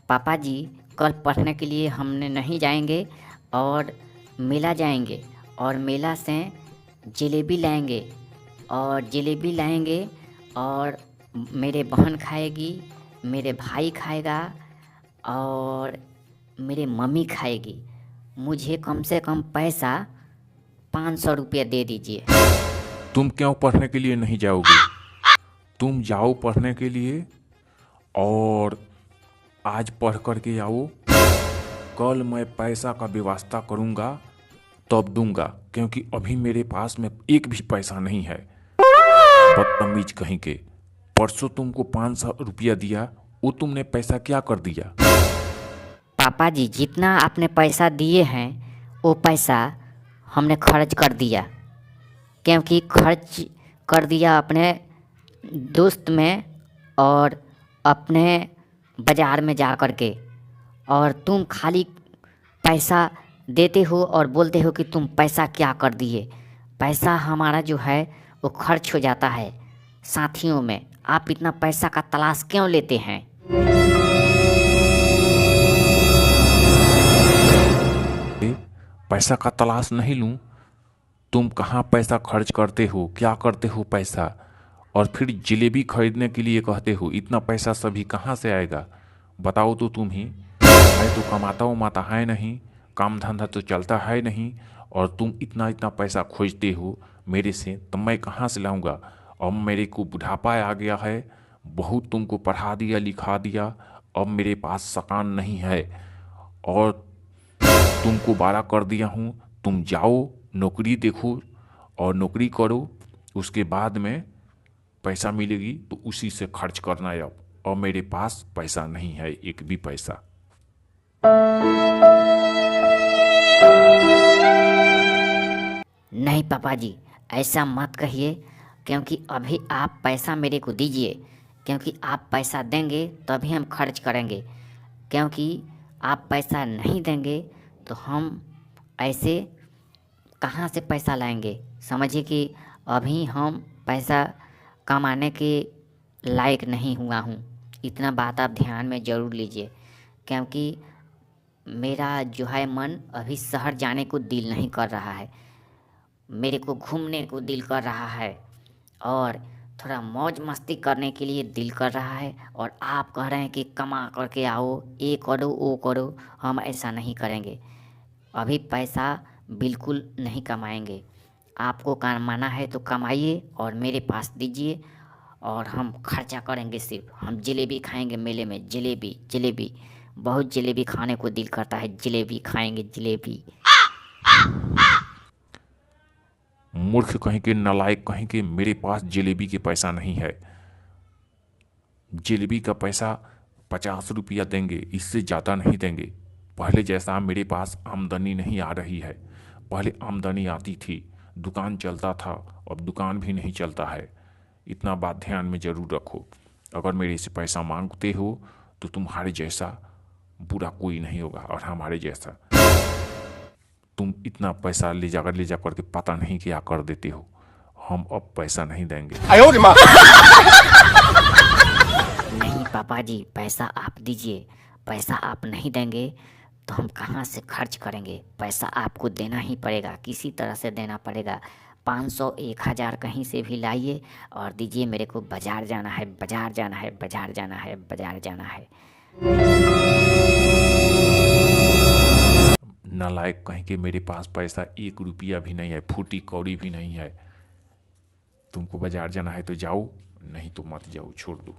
पापा जी कल पढ़ने के लिए हमने नहीं जाएंगे और मेला जाएंगे और मेला से जलेबी लाएंगे और जलेबी लाएंगे और मेरे बहन खाएगी, मेरे भाई खाएगा और मेरे मम्मी खाएगी। मुझे कम से कम पैसा 500 रुपये दे दीजिए। तुम क्यों पढ़ने के लिए नहीं जाओगे? तुम जाओ पढ़ने के लिए और आज पढ़ कर के आओ। कल मैं पैसा का व्यवस्था करूँगा तब दूंगा, क्योंकि अभी मेरे पास में एक भी पैसा नहीं है। बदतमीज कहीं के। परसों तुमको 500 रुपया दिया, वो तुमने पैसा क्या कर दिया? पापा जी जितना आपने पैसा दिए हैं वो पैसा हमने खर्च कर दिया, क्योंकि खर्च कर दिया अपने दोस्त में और अपने बाज़ार में जा कर के। और तुम खाली पैसा देते हो और बोलते हो कि तुम पैसा क्या कर दिए। पैसा हमारा जो है वो खर्च हो जाता है साथियों में। आप इतना पैसा का तलाश क्यों लेते हैं? पैसा का तलाश नहीं लूं? तुम कहाँ पैसा खर्च करते हो, क्या करते हो पैसा? और फिर जलेबी खरीदने के लिए कहते हो। इतना पैसा सभी कहाँ से आएगा? बताओ तो तुम ही। मैं तो कमाता उमाता है नहीं, काम धंधा तो चलता है नहीं, और तुम इतना इतना पैसा खोजते हो मेरे से, तो मैं कहाँ से लाऊंगा? अब मेरे को बुढ़ापा आ गया है, बहुत तुमको पढ़ा दिया लिखा दिया, अब मेरे पास सकान नहीं है और तुमको बड़ा कर दिया हूँ। तुम जाओ नौकरी देखो और नौकरी करो, उसके बाद में पैसा मिलेगी तो उसी से खर्च करना। अब और मेरे पास पैसा नहीं है, एक भी पैसा। नहीं पापा जी, ऐसा मत कहिए, क्योंकि अभी आप पैसा मेरे को दीजिए, क्योंकि आप पैसा देंगे तभी हम खर्च करेंगे। क्योंकि आप पैसा नहीं देंगे तो हम ऐसे कहाँ से पैसा लाएंगे? समझिए कि अभी हम पैसा कमाने के लायक नहीं हुआ हूँ। इतना बात आप ध्यान में ज़रूर लीजिए, क्योंकि मेरा जो है मन अभी शहर जाने को दिल नहीं कर रहा है। मेरे को घूमने को दिल कर रहा है और थोड़ा मौज मस्ती करने के लिए दिल कर रहा है। और आप कह रहे हैं कि कमा करके आओ, ये करो वो करो। हम ऐसा नहीं करेंगे, अभी पैसा बिल्कुल नहीं कमाएंगे। आपको कमाना है तो कमाइए और मेरे पास दीजिए और हम खर्चा करेंगे। सिर्फ हम जलेबी खाएंगे मेले में। जलेबी जलेबी बहुत जलेबी खाने को दिल करता है। जलेबी खाएंगे जलेबी। मूर्ख कहीं के, नालायक कहीं के, मेरे पास जलेबी के पैसा नहीं है। जलेबी का पैसा 50 रुपया देंगे, इससे ज़्यादा नहीं देंगे। पहले जैसा मेरे पास आमदनी नहीं आ रही है। पहले आमदनी आती थी, दुकान चलता था, अब दुकान भी नहीं चलता है। इतना बात ध्यान में ज़रूर रखो। अगर मेरे से पैसा मांगते हो तो तुम्हारे जैसा बुरा कोई नहीं होगा, और हमारे जैसा। तुम इतना पैसा ले जा करके पता नहीं क्या कर देते हो। हम अब पैसा नहीं देंगे। नहीं पापा जी, पैसा आप दीजिए। पैसा आप नहीं देंगे तो हम कहाँ से खर्च करेंगे? पैसा आपको देना ही पड़ेगा, किसी तरह से देना पड़ेगा। 500 1000 कहीं से भी लाइए और दीजिए। मेरे को बाज़ार जाना है, बाज़ार जाना है, बाज़ार जाना है, बाज़ार जाना है। नालायक कहीं के, मेरे पास पैसा 1 रुपया भी नहीं है, फूटी कौड़ी भी नहीं है। तुमको बाजार जाना है तो जाओ, नहीं तो मत जाओ, छोड़ दो।